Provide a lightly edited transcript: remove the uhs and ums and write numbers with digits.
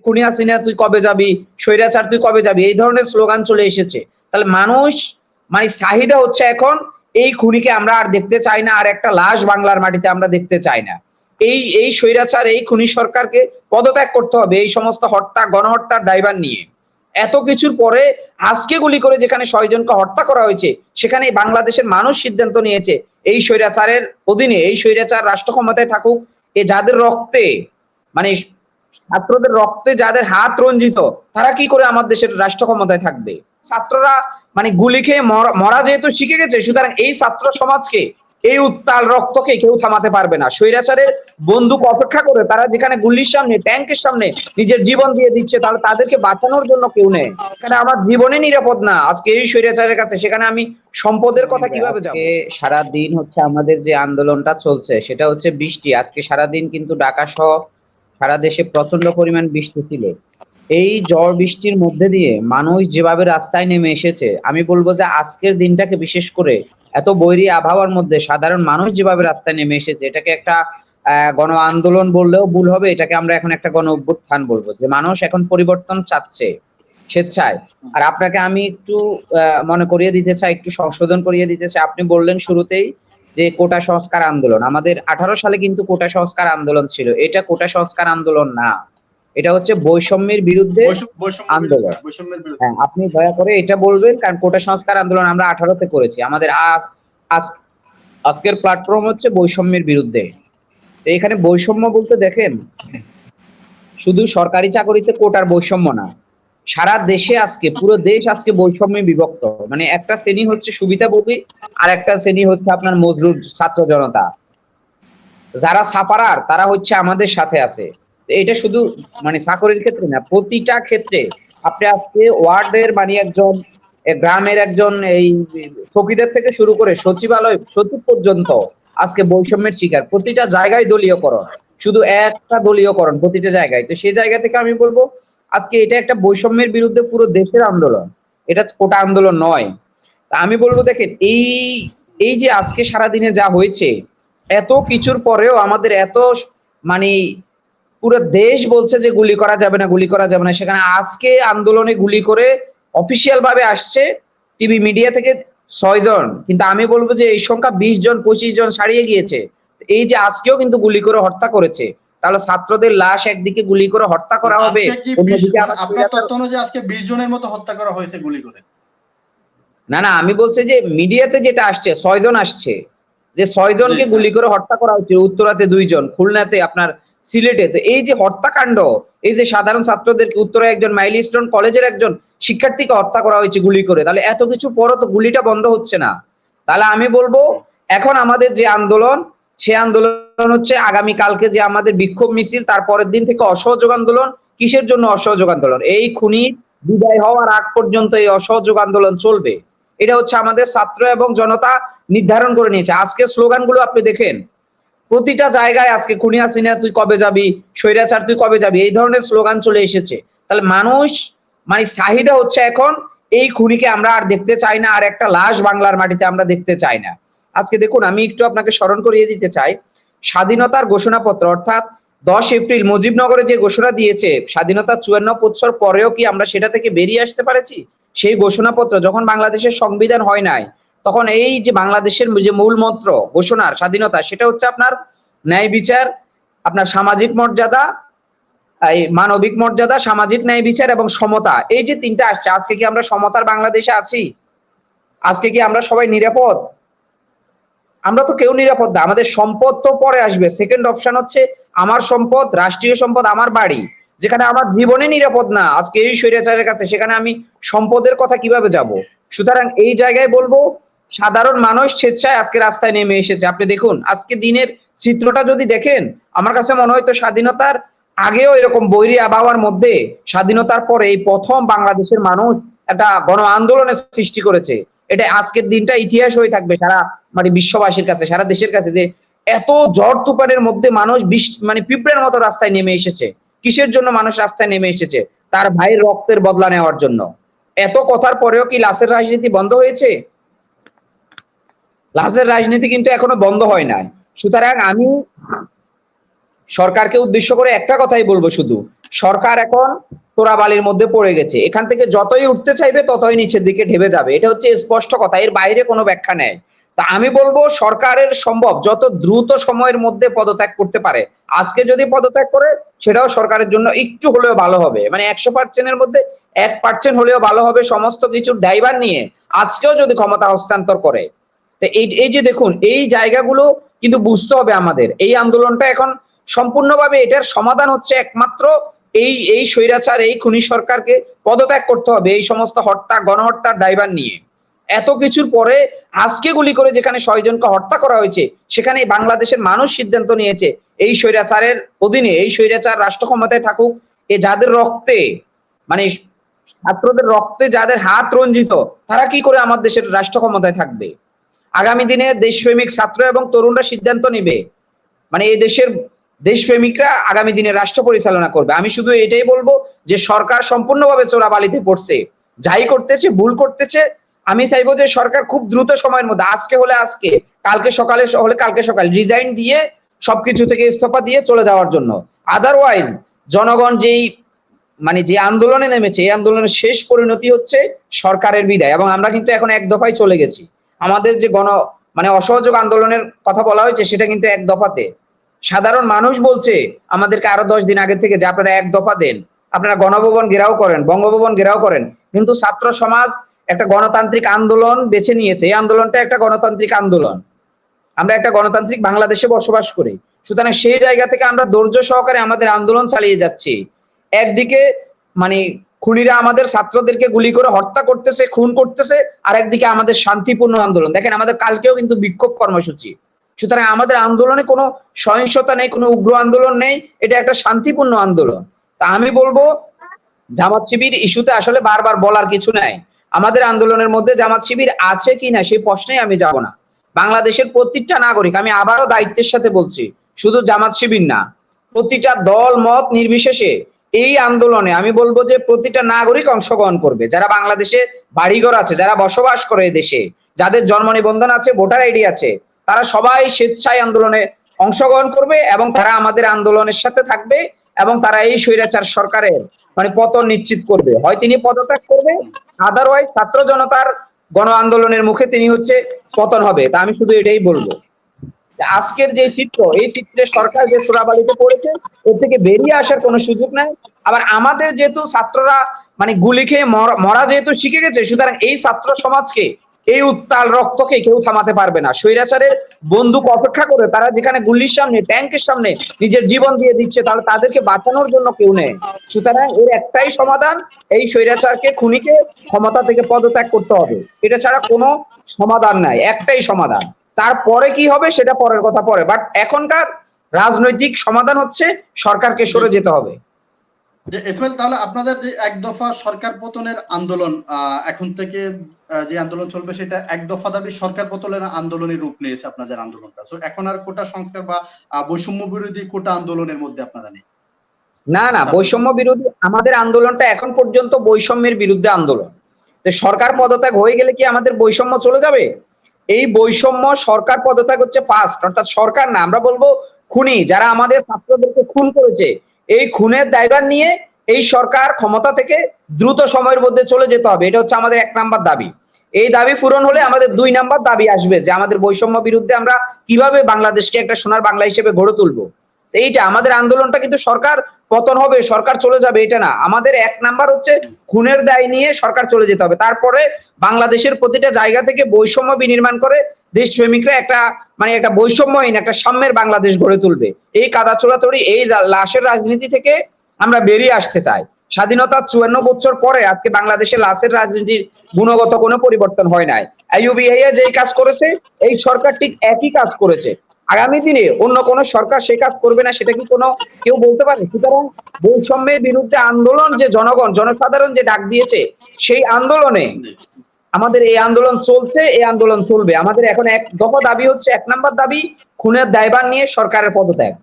খুনি হাসিনা তুই কবে যাবি, স্বৈরাচার তুই কবে যাবি, এই ধরনের স্লোগান চলে এসেছে। তাহলে মানুষ মানে চাহিদা হচ্ছে এখন এই খুনিকে আমরা আর দেখতে চাই না, আর একটা লাশ বাংলার মাটিতে আমরা দেখতে চাই না। এই স্বৈরাচার এই খুনি সরকারকে পদত্যাগ করতে হবে এই সমস্ত হত্যা গণহত্যার দায়ভার নিয়ে। এত কিছুর পরে আজকে গুলি করে যেখানে ৬ জনকে হত্যা করা হয়েছে, সেখানে বাংলাদেশের মানুষ সিদ্ধান্ত নিয়েছে এই স্বৈরাচারের অধীনে এই স্বৈরাচার রাষ্ট্র ক্ষমতায় থাকুক। যাদের রক্তে মানে ছাত্রদের রক্তে যাদের হাত রঞ্জিত, তারা কি করে আমার দেশের রাষ্ট্র ক্ষমতায় থাকবে? ছাত্ররা মানে গুলি খেয়ে মরা যেহেতু শিখে গেছে, সুতরাং এই ছাত্র সমাজকে এই উত্তাল রক্তকে কেউ থামাতে পারবে না। স্বৈরাচারের বন্দুক অপেক্ষা করে তারা যেখানে গুলির সামনে ট্যাঙ্কের সামনে নিজের জীবন দিয়ে দিচ্ছে, তাহলে তাদেরকে বাঁচানোর জন্য কেউ নেই। এখানে আমার জীবনে নিরাপদ না আজকে এই স্বৈরাচারের কাছে, সেখানে আমি সম্পদের কথা কিভাবে যাব? সারা দিন হচ্ছে আমাদের যে আন্দোলনটা চলছে সেটা হচ্ছে বৃষ্টি। আজকে সারা দিন কিন্তু ঢাকা সহ সারা দেশে প্রচন্ড পরিমাণ বৃষ্টি ছিল। এই ঝড় বৃষ্টির মধ্যে দিয়ে মানুষ যেভাবে রাস্তায় নেমে এসেছে, আমি বলবো যে আজকের দিনটাকে বিশেষ করে এত বৈরী আবহাওয়ার মধ্যে সাধারণ মানুষ যেভাবে রাস্তায় নেমে এসেছে, এটাকে একটা গণ আন্দোলন বললেও ভুল হবে, এটাকে আমরা এখন একটা গণ অভ্যুত্থান বলবো। যে মানুষ এখন পরিবর্তন চাচ্ছে স্বেচ্ছায়। আর আপনাকে আমি একটু মনে করিয়ে দিতে চাই, একটু সংশোধন করিয়ে দিতে চাই। আপনি বললেন শুরুতেই যে কোটা সংস্কার আন্দোলন, আমাদের 18 সালে কিন্তু কোটা সংস্কার আন্দোলন ছিল। এটা কোটা সংস্কার আন্দোলন না, এটা হচ্ছে বৈষম্যের বিরুদ্ধে আন্দোলন। হ্যাঁ, আপনি দয়া করে এটা বলবেন, কারণ কোটা সংস্কার আন্দোলন আমরা 18-তে করেছি। আমাদের আজকের প্ল্যাটফর্ম হচ্ছে বৈষম্যের বিরুদ্ধে। এখানে বৈষম্য বলতে দেখেন, শুধু সরকারি চাকরিতে কোটার বৈষম্য না, সারা দেশে আজকে পুরো দেশ আজকে বৈষম্যে বিভক্ত। মানে একটা শ্রেণী হচ্ছে সুবিধাভোগী, আর একটা শ্রেণী হচ্ছে আপনার মজলুম ছাত্র জনতা। যারা ছাপারার তারা হচ্ছে আমাদের সাথে আছে। এটা শুধু মানে চাকরির ক্ষেত্রে না, প্রতিটা ক্ষেত্রে। আপনি আজকে ওয়ার্ডের মানে একজন গ্রামের একজন এই ফকিদের থেকে শুরু করে সচিবালয় সচিব পর্যন্ত আজকে বৈষম্যের শিকার। প্রতিটা জায়গায় দলীয়করণ, শুধু একটা দলীয়করণ প্রতিটা জায়গায়। তো সেই জায়গা থেকে আমি বলবো আজকে এটা একটা বৈষম্যের বিরুদ্ধে পুরো দেশের আন্দোলন, এটা কোটা আন্দোলন নয়। আমি বলবো দেখেন, এই যে আজকে সারাদিনে যা হয়েছে, এত কিছুর পরেও আমাদের এত মানে পুরো দেশ বলছে যে গুলি করা যাবে না, গুলি করা যাবে না, সেখানে আজকে আন্দোলনে গুলি করে অফিসিয়াল ভাবে আসছে টিভি মিডিয়া থেকে 6 জন, কিন্তু আমি বলবো যে এই সংখ্যা 20 জন 25 জন ছাড়িয়ে গিয়েছে। এই যে আজকেও কিন্তু গুলি করে হত্যা করেছে, তাহলে ছাত্রদের লাশ একদিকে গুলি করে হত্যা করা হবে, অন্যদিকে আপনার তথ্য অনুযায়ী আজকে 20 জনের মতো হত্যা করা হয়েছে গুলি করে। না না, আমি বলছি যে মিডিয়াতে যেটা আসছে 6 জন আসছে, যে 6 জনকে গুলি করে হত্যা করা হচ্ছে। উত্তরাতে 2 জন, খুলনাতে, আপনার সিলেটে। তো এই যে হত্যাকাণ্ড, এই যে সাধারণ ছাত্রদেরকে, উত্তরায় একজন মাইলস্টোন কলেজের একজন শিক্ষার্থীকে হত্যা করা হয়েছে গুলি করে, তাহলে এত কিছু পরও তো গুলিটা বন্ধ হচ্ছে না। তাহলে আমি বলবো এখন আমাদের যে আন্দোলন, সে আন্দোলন হচ্ছে আগামী কালকে যে আমাদের বিক্ষোভ মিছিল, তারপরের দিন থেকে অসহযোগ আন্দোলন। কিসের জন্য অসহযোগ আন্দোলন? এই খুনি বিদায় হওয়ার আগ পর্যন্ত এই অসহযোগ আন্দোলন চলবে। এটা হচ্ছে আমাদের ছাত্র এবং জনতা নির্ধারণ করে নিয়েছে। আজকে স্লোগানগুলো আপনি দেখেন, প্রতিটা জায়গায় আজকে খুনি হাসিনা তুই কবে যাবি, স্বৈরাচার তুই কবে যাবি, এই ধরনের স্লোগান চলে এসেছে। তাহলে মানুষ মানে চাহিদা হচ্ছে এখন এই খুনিকে আমরা আর দেখতে চাই না, আর একটা লাশ বাংলার মাটিতে আমরা দেখতে চাই না। আজকে দেখুন, আমি একটু আপনাকে স্মরণ করিয়ে দিতে চাই, স্বাধীনতার ঘোষণাপত্র অর্থাৎ 10 এপ্রিল মুজিবনগরে যে ঘোষণা দিয়েছে, স্বাধীনতার 54 বছর পরেও কি আমরা সেটা থেকে বেরিয়ে আসতে পেরেছি? সেই ঘোষণাপত্র যখন বাংলাদেশের সংবিধান হয় নাই, তখন এই যে বাংলাদেশের যে মূল মন্ত্র ঘোষণার স্বাধীনতা, সেটা হচ্ছে আপনার ন্যায় বিচার, আপনার সামাজিক মর্যাদা, এই মানবিক মর্যাদা, সামাজিক ন্যায় বিচার এবং সমতা। এই যে তিনটা আসছে, আজকে কি আমরা সমতার বাংলাদেশে আছি? আজকে কি আমরা সবাই নিরাপদ? আমরা তো কেউ নিরাপদ না। আমাদের সম্পদ তো পরে আসবে, সেকেন্ড অপশন হচ্ছে আমার সম্পদ, রাষ্ট্রীয় সম্পদ, আমার বাড়ি, যেখানে আমার জীবনে নিরাপদ না আজকে এই স্বৈরাচারের কাছে, সেখানে আমি সম্পদের কথা কিভাবে যাব? সুতরাং এই জায়গায় বলবো সাধারণ মানুষ স্বেচ্ছায় আজকে রাস্তায় নেমে এসেছে। আপনি দেখুন আজকে দিনের চিত্রটা যদি দেখেন, আমার কাছে মনে হয় তো স্বাধীনতার আগেও এরকম বৈরী আবহাওয়ার মধ্যে স্বাধীনতার পরে এই প্রথম বাংলাদেশের মানুষ একটা গণ আন্দোলনের সৃষ্টি করেছে। এটা আজকের দিনটা ইতিহাস হয়ে থাকবে সারা মানে বিশ্ববাসীর কাছে, সারা দেশের কাছে, যে এত ঝড় তুফানের মধ্যে মানুষ মানে পিঁপড়ের মতো রাস্তায় নেমে এসেছে। কিসের জন্য মানুষ রাস্তায় নেমে এসেছে? তার ভাইয়ের রক্তের বদলা নেওয়ার জন্য। এত কথার পরেও কি লাশের রাজনীতি বন্ধ হয়েছে? লাশের রাজনীতি কিন্তু এখনো বন্ধ হয় নাই। সুতরাং আমি সরকারকে উদ্দেশ্য করে একটা কথাই বলবো শুধু, সরকার এখন তোরাবালির মধ্যে পড়ে গেছে, এখান থেকে যতই উঠতে চাইবে ততই নিচের দিকে ঢেবে যাবে, এটা হচ্ছে স্পষ্ট কথা, এর বাইরে কোনো ব্যাখ্যা নেই। তা আমি বলবো সরকারের সম্ভব যত দ্রুত সময়ের মধ্যে পদত্যাগ করতে পারে, আজকে যদি পদত্যাগ করে সেটাও সরকারের জন্য একটু হলেও ভালো হবে, মানে 100%-এর মধ্যে 1% হলেও ভালো হবে, সমস্ত কিছুর দায়ভার নিয়ে আজকেও যদি ক্ষমতা হস্তান্তর করে। তো এই যে দেখুন, এই জায়গাগুলো কিন্তু বুঝতে হবে আমাদের। এই আন্দোলনটা এখন সম্পূর্ণভাবে এটার সমাধান হচ্ছে একমাত্র এই স্বৈরাচার, এই খুনি সরকারকে পদত্যাগ করতে হবে, এই সমস্ত হত্যা গণহত্যার দায়ভার নিয়ে। এত কিছুর পরে আজকে গুলি করে যেখানে 6 জনকে হত্যা করা হয়েছে, সেখানে বাংলাদেশের মানুষ সিদ্ধান্ত নিয়েছে এই স্বৈরাচারের অধীনে এই স্বৈরাচার রাষ্ট্র ক্ষমতায় থাকুক। এ যাদের রক্তে, মানে ছাত্রদের রক্তে যাদের হাত রঞ্জিত, তারা কি করে আমার দেশের রাষ্ট্র ক্ষমতায় থাকবে? আগামী দিনে দেশপ্রেমিক ছাত্র এবং তরুণরা সিদ্ধান্ত নিবে, মানে এই দেশের দেশপ্রেমিকরা আগামী দিনে রাষ্ট্র পরিচালনা করবে। আমি শুধু এটাই বলবো যে সরকার সম্পূর্ণভাবে চোরাবালিতে পড়ছে, যাই করতেছে ভুল করতেছে। আমি চাইবো যে সরকার খুব দ্রুত সময়ের মধ্যে, আজকে হলে আজকে, কালকে সকালে হলে কালকে সকাল, রিজাইন দিয়ে সবকিছু থেকে ইস্তফা দিয়ে চলে যাওয়ার জন্য। আদারওয়াইজ জনগণ যেই মানে যে আন্দোলনে নেমেছে, এই আন্দোলনের শেষ পরিণতি হচ্ছে সরকারের বিদায়। এবং আমরা কিন্তু এখন এক দফায় চলে গেছি। আমাদের যে মানে অসহযোগ আন্দোলনের কথা বলা হয়েছে সেটা কিন্তু এক দফাতে। সাধারণ মানুষ বলছে আমাদেরকে আরো 10 দিন আগে থেকে যে আপনারা এক দফা দেন, আপনারা গণভবন ঘেরাও করেন, বঙ্গভবন ঘেরাও করেন। কিন্তু ছাত্র সমাজ একটা গণতান্ত্রিক আন্দোলন বেছে নিয়েছে, এই আন্দোলনটা একটা গণতান্ত্রিক আন্দোলন। আমরা একটা গণতান্ত্রিক বাংলাদেশে বসবাস করি, সুতরাং সেই জায়গা থেকে আমরা ধৈর্য সহকারে আমাদের আন্দোলন চালিয়ে যাচ্ছি। একদিকে মানে খুনিরা আমাদের ছাত্রদেরকে গুলি করে হত্যা করতেছে, খুন করতেছে, আর একদিকে আমাদের শান্তিপূর্ণ আন্দোলন। দেখেন আমাদের কালকেও কিন্তু বিক্ষোভ কর্মসূচি। সুতরাং আমাদের আন্দোলনে কোনো সহিংসতা নেই, কোনো উগ্র আন্দোলন নেই, এটা একটা শান্তিপূর্ণ আন্দোলন। তা আমি বলবো জামাত শিবির ইস্যুতে আসলে বারবার বলার কিছু নাই। আমাদের আন্দোলনের মধ্যে জামাত শিবির আছে কিনা সেই প্রশ্নেই আমি যাব না। বাংলাদেশের প্রত্যেকটা নাগরিক, আমি আবারও দায়িত্বের সাথে বলছি, শুধু জামাত শিবির না, প্রতিটা দল মত নির্বিশেষে এই আন্দোলনে আমি বলবো যে প্রতিটা নাগরিক অংশগ্রহণ করবে। যারা বাংলাদেশে বাড়িঘর আছে, যারা বসবাস করে দেশে, যাদের জন্ম নিবন্ধন আছে, ভোটার আইডি আছে, তারা সবাই স্বেচ্ছায় আন্দোলনে অংশগ্রহণ করবে এবং তারা আমাদের আন্দোলনের সাথে থাকবে এবং তারা এই স্বৈরাচার সরকারের মানে পতন নিশ্চিত করবে। হয় তিনি পদত্যাগ করবে, আদারওয়াইজ ছাত্র জনতার গণ আন্দোলনের মুখে তিনি হচ্ছে পতন হবে। তা আমি শুধু এটাই বলবো, আজকের যে চিত্র, এই চিত্রে সরকার যে চোরাবালিতে পড়েছে, ওর থেকে বেরিয়ে আসার কোনো সুযোগ নাই। আবার আমাদের যেহেতু ছাত্ররা মানে গুলি খেয়ে মরা যেহেতু শিখে গেছে, সুতরাং এই ছাত্র সমাজকে, এই উত্তাল রক্তকে কেউ থামাতে পারবে না। স্বৈরাচারের বন্দুক অপেক্ষা করে তারা যেখানে গুলির সামনে, ট্যাঙ্কের সামনে নিজের জীবন দিয়ে দিচ্ছে, তাহলে তাদেরকে বাঁচানোর জন্য কেউ নেই। সুতরাং এর একটাই সমাধান, এই স্বৈরাচারকে, খুনিকে ক্ষমতা থেকে পদত্যাগ করতে হবে। এটা ছাড়া কোনো সমাধান নাই, একটাই সমাধান। তারপরে কি হবে সেটা পরের কথা, পরে। বাট এখনকার রাজনৈতিক সমাধান হচ্ছে সরকারকে সরে যেতে হবে। ইসমাইল, তাহলে আপনাদের যে এক দফা সরকার পতনের আন্দোলন, এখন থেকে যে আন্দোলন চলবে সেটা এক দফা দাবি সরকার পতনের আন্দোলনের রূপ নিয়েছে আপনাদের আন্দোলনটা। তো এখন আর কোটা সংস্কার বা বৈষম্য বিরোধী কোটা আন্দোলনের মধ্যে আপনারা নেই? না না, বৈষম্য বিরোধী আমাদের আন্দোলনটা এখন পর্যন্ত বৈষম্যের বিরুদ্ধে আন্দোলন। তো সরকার পদত্যাগ হয়ে গেলে কি আমাদের বৈষম্য চলে যাবে? এই বৈষম্য, সরকার পদত্যাগ হচ্ছে ফার্স্ট, অর্থাৎ সরকার না, আমরা বলবো খুনি যারা আমাদের ছাত্রদেরকে খুন করেছে, এই খুনের দায়ভার নিয়ে এই সরকার ক্ষমতা থেকে দ্রুত সময়ের মধ্যে চলে যেতে হবে। এটা হচ্ছে আমাদের 1 নাম্বার দাবি। এই দাবি পূরণ হলে আমাদের 2 নাম্বার দাবি আসবে যে আমাদের বৈষম্য বিরুদ্ধে আমরা কিভাবে বাংলাদেশকে একটা সোনার বাংলা হিসেবে গড়ে তুলবো। এইটা আমাদের আন্দোলনটা কিন্তু সরকার পতন হবে, সরকার চলে যাবে এটা না। আমাদের 1 নাম্বার হচ্ছে খুনের দায় নিয়ে সরকার চলে যেতে হবে। তারপরে বাংলাদেশের প্রতিটা জায়গা থেকে বৈষম্য বিনির্মাণ করে দেশপ্রেমিকরা একটা মানে একটা বৈষম্যহীন একটা সাম্যের বাংলাদেশ গড়ে তুলবে। এই কাদা চোরাচুরি, এই লাশের রাজনীতি থেকে আমরা বেরিয়ে আসতে চাই। স্বাধীনতার 54 বছর পরে আজকে বাংলাদেশে লাশের রাজনীতির গুণগত কোনো পরিবর্তন হয় নাই। আইইউবিআইএ যে কাজ করেছে, এই সরকার ঠিক একই কাজ করেছে। আগামী দিনে অন্য কোন সরকার সে কাজ করবে না, সেটা কি কোনো কেউ বলতে পারে? সুতরাং বৈষম্যের বিরুদ্ধে আন্দোলন যে জনগণ, জনসাধারণ যে ডাক দিয়েছে, সেই আন্দোলনে আমাদের এই আন্দোলন চলছে, এই আন্দোলন চলবে। আমাদের এখন 1 দফা দাবি হচ্ছে, 1 নাম্বার দাবি খুনের দায়ভার নিয়ে সরকারের পদত্যাগ।